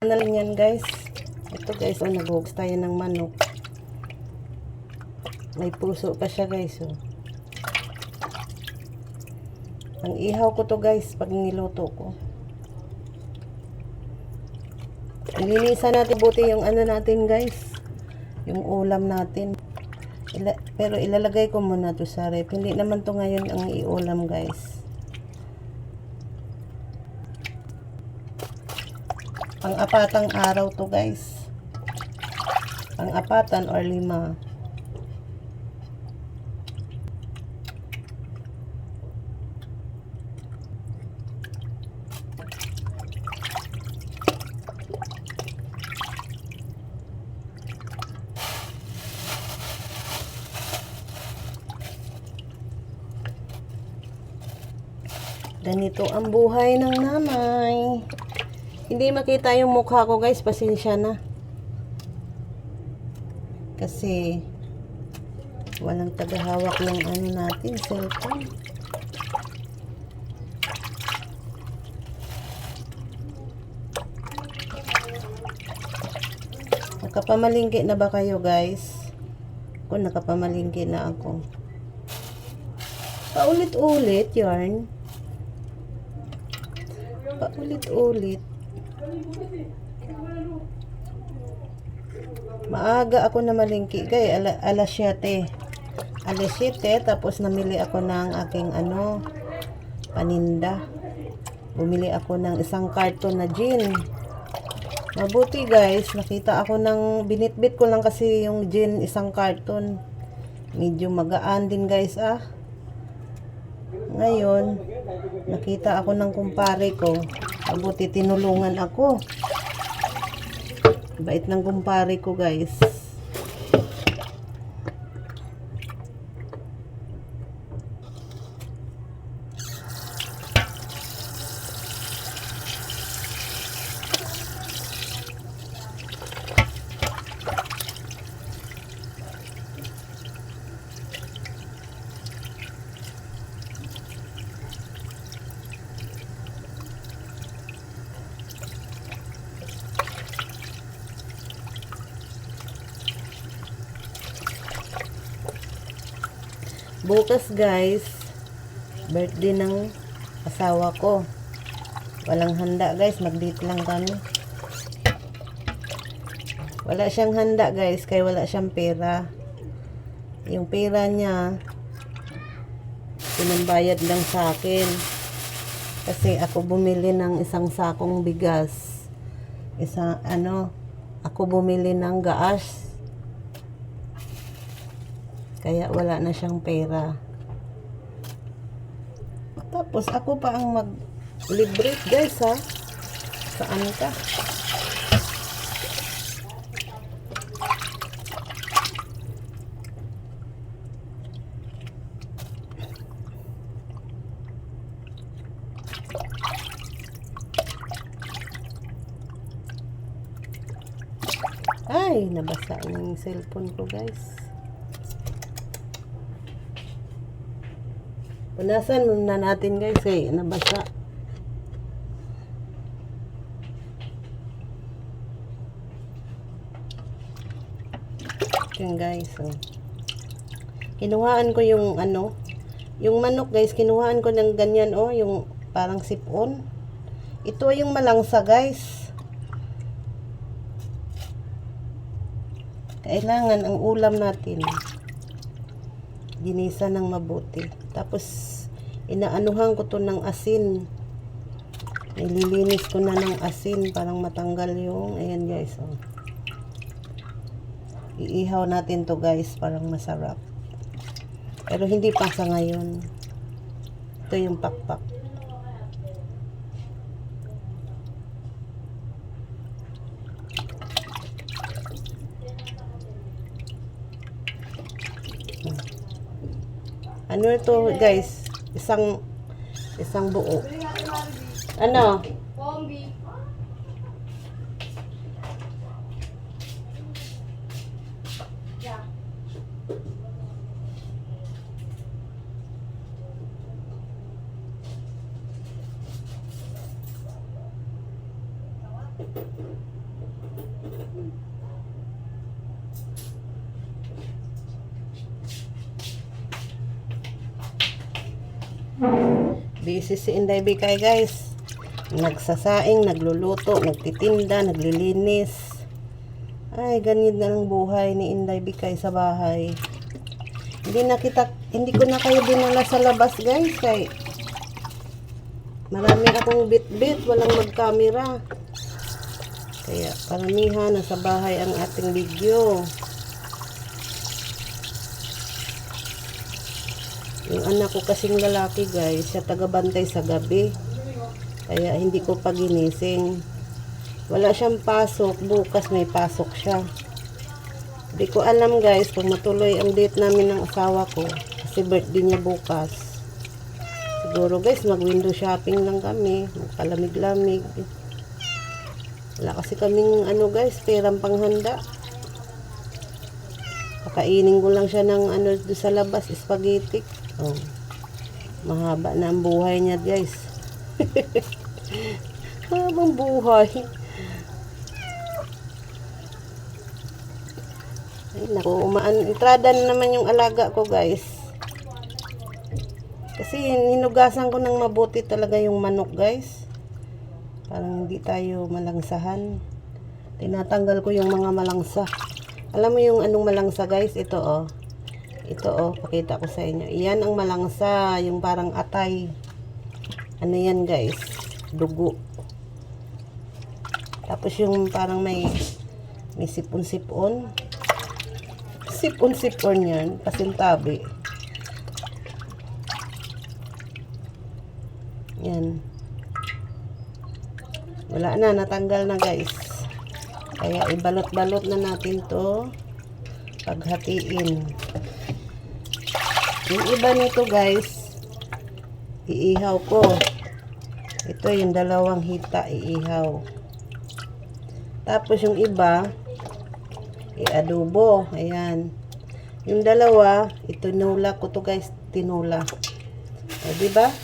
Na lang yan guys. Ito guys, naghugas tayo ng manok. May puso pa siya guys. Ang ihaw ko to guys pag niluto ko. Ilinisan natin buti yung ano natin guys. Yung ulam natin. Pero ilalagay ko muna to sa ref. Hindi naman to ngayon ang iulam guys. Pang-apatang araw to guys. Pang-apatan or 5. Ganito ang buhay ng nanay. Hindi makita yung mukha ko guys, pasensya na. Kasi walang tagahawak ng ano natin, cellphone. Nakapamalingki na ba kayo guys? Kung nakapamalingki na ako. Paulit-ulit yarn. Paulit-ulit. Maaga ako na malingki guys, alas 7. Alas 7 tapos namili ako ng aking paninda. Bumili ako ng isang karton na gin. Mabuti guys, nakita ako ng binitbit ko lang kasi yung gin isang karton. Medyo magaan din guys Ngayon, nakita ako ng kumpare ko. Mabuti tinulungan ako. Bait ng kumpare ko guys. Bukas guys, birthday ng asawa ko. Walang handa guys, mag-date lang kami. Wala siyang handa guys, kaya wala siyang pera. Yung pera niya, pinambayad lang sa akin. Kasi ako bumili ng isang sakong bigas. Ako bumili ng gaas. Kaya wala na siyang pera. Tapos ako pa ang mag-libre guys Saan ka? Ay, nabasa ng cellphone ko guys. Punasan muna natin guys nabasa. Yan guys kinuhaan ko yung yung manok guys, kinuhaan ko ng ganyan yung parang sipon. Ito yung malangsa guys. Kailangan ang ulam natin ginisa ng mabuti. Tapos inaanuhan ko to ng asin. Nililinis ko na ng asin parang matanggal yung ayan guys Iihaw natin to guys, parang masarap. Pero hindi pa sa ngayon. Ito yung pakpak. Ano ito guys? Isang buo. Ano? Pombi. Busy si Inday Bikay guys. Nagsasaing, nagluluto, nagtitinda, naglilinis. Ay, ganyan na ang buhay ni Inday Bikay sa bahay. Hindi ko na kayo dinala sa labas guys. Kay marami akong bit-bit, walang mag-camera. Kaya karamihan nasa bahay ang ating video. Yung anak ko kasing lalaki guys, siya tagabantay sa gabi. Kaya hindi ko pa ginising. Wala siyang pasok, bukas may pasok siya. Hindi ko alam guys kung matuloy ang date namin ng asawa ko. Kasi birthday niya bukas. Siguro guys, mag-window shopping lang kami. Magpalamig-lamig. Wala kasi kaming guys, perang panghanda. Pakainin ko lang siya ng doon sa labas, spaghetti. Oh. Mahaba na ang buhay niya guys. Habang buhay. Ay naku, entrada na naman yung alaga ko guys. Kasi hinugasan ko ng mabuti talaga yung manok guys. Parang hindi tayo malangsahan. Tinatanggal ko yung mga malangsa. Alam mo yung anong malangsa guys? Ito oh. Ito oh, pakita ko sa inyo. Iyan ang malangsa, yung parang atay. Ano yan guys? Dugo. Tapos yung parang may sipon-sipon. Sipon-sipon yan, pasintabi. Yan. Wala na, natanggal na guys. Kaya ibalot-balot na natin to. Paghatiin. Yung iba nito guys, iihaw ko. Ito yung dalawang hita, iihaw. Tapos yung iba, i-adobo. Ayan. Yung dalawa, itinula ko to guys, tinula. O, diba?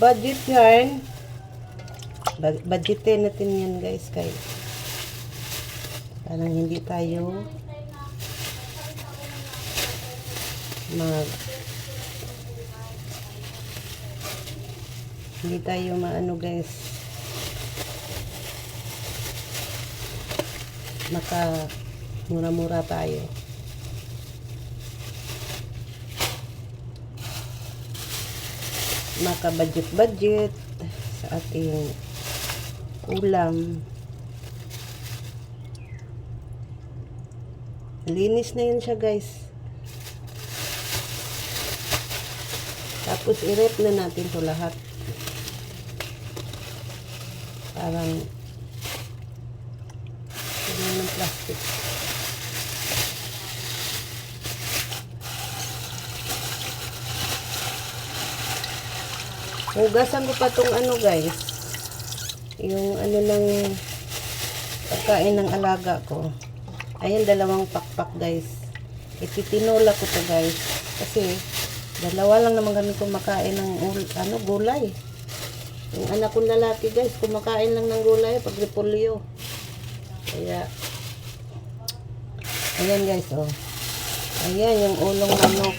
Budget yarn. Budgetin natin yan guys, kay parang hindi tayo hindi tayo maano guys, maka mura-mura tayo. Maka budget sa ating ulam. Linis na yun siya guys. Tapos i-wrap na natin to lahat. Parang ng plastic. Hugasan ko pa tong guys. Yung ng pagkain ng alaga ko. Ayan, dalawang pakpak guys. Ititinola ko to guys. Kasi dalawa lang naman kami kumakain ng gulay. Yung anak kong lalaki guys, kumakain lang ng gulay pag repolyo. Kaya ayan guys oh. Ayan yung ulong manok.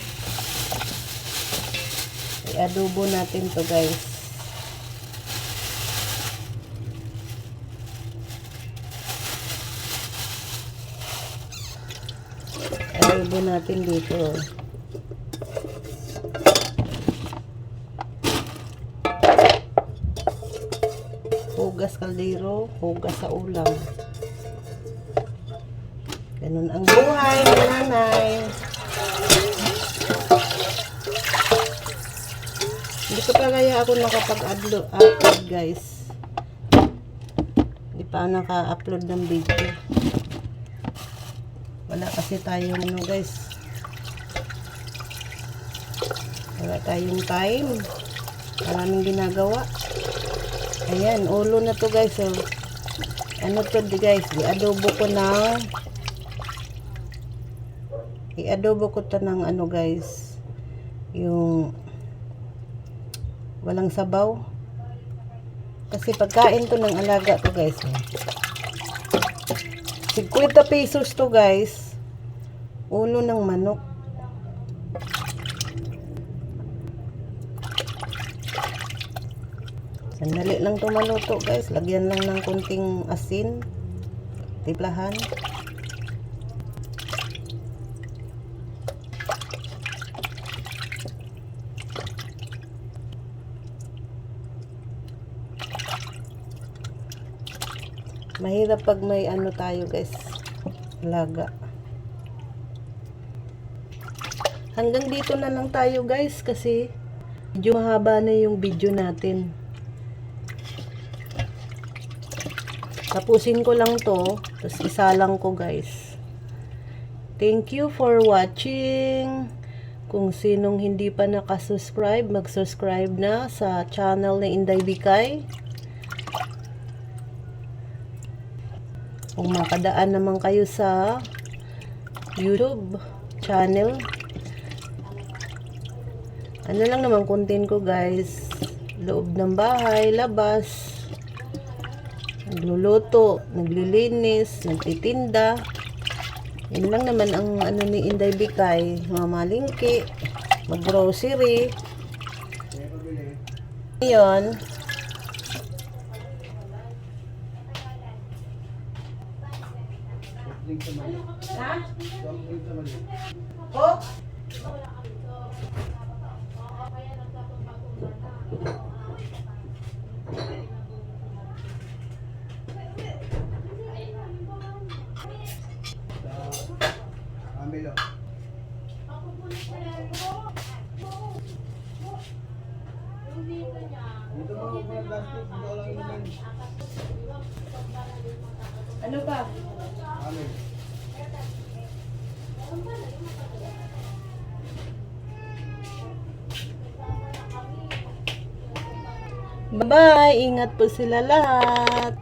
I-adobo natin to guys. Adobo natin dito. Hugas kaldero, hugas sa ulam. Ganun ang buhay ng nanay. Hindi ko pa kaya ako nakapag-upload guys. Hindi pa naka-upload ng video. Wala kasi tayong guys. Wala tayong time. Maraming ginagawa. Ayan, ulo na to guys. So, ano to guys? I-adobo ko to ng guys. Yung walang sabaw. Kasi pagkain to ng alaga to guys. 50 pesos to guys. Ulo ng manok. Sandali lang to maluto guys. Lagyan lang ng kunting asin. Timplahan. Mahirap pag may ano tayo guys, alaga. Hanggang dito na lang tayo guys kasi medyo mahaba na yung video natin. Tapusin ko lang to, tapos isalang ko guys. Thank you for watching. Kung sinong hindi pa nakasubscribe, mag-subscribe na sa channel ni Inday Bikay. Kung makadaan naman kayo sa YouTube channel, ano lang naman content ko guys, loob ng bahay, labas, nagluluto, naglilinis, nagtitinda. Yun lang naman ang ano ni Inday Bikay, mamalingki, mag-grocery. Yun. Ha? Oh? Amilo. Dito mga plastic, dito lang inumin. Ano ba? Amin. Bye-bye! Ingat po sila lahat!